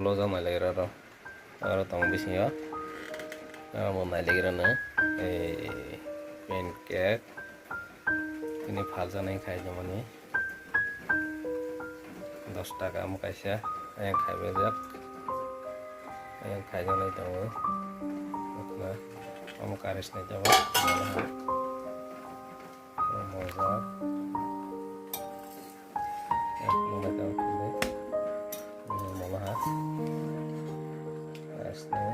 lo jamai lagi ro aro tong bisingo mo nai lagi rano pancake ini bhajanai khai jamani 10 টাকা am kaisa ayang khaibe jak ayang khaijanai tongo na am karis nai jabo moza mona ta khule mona ha asne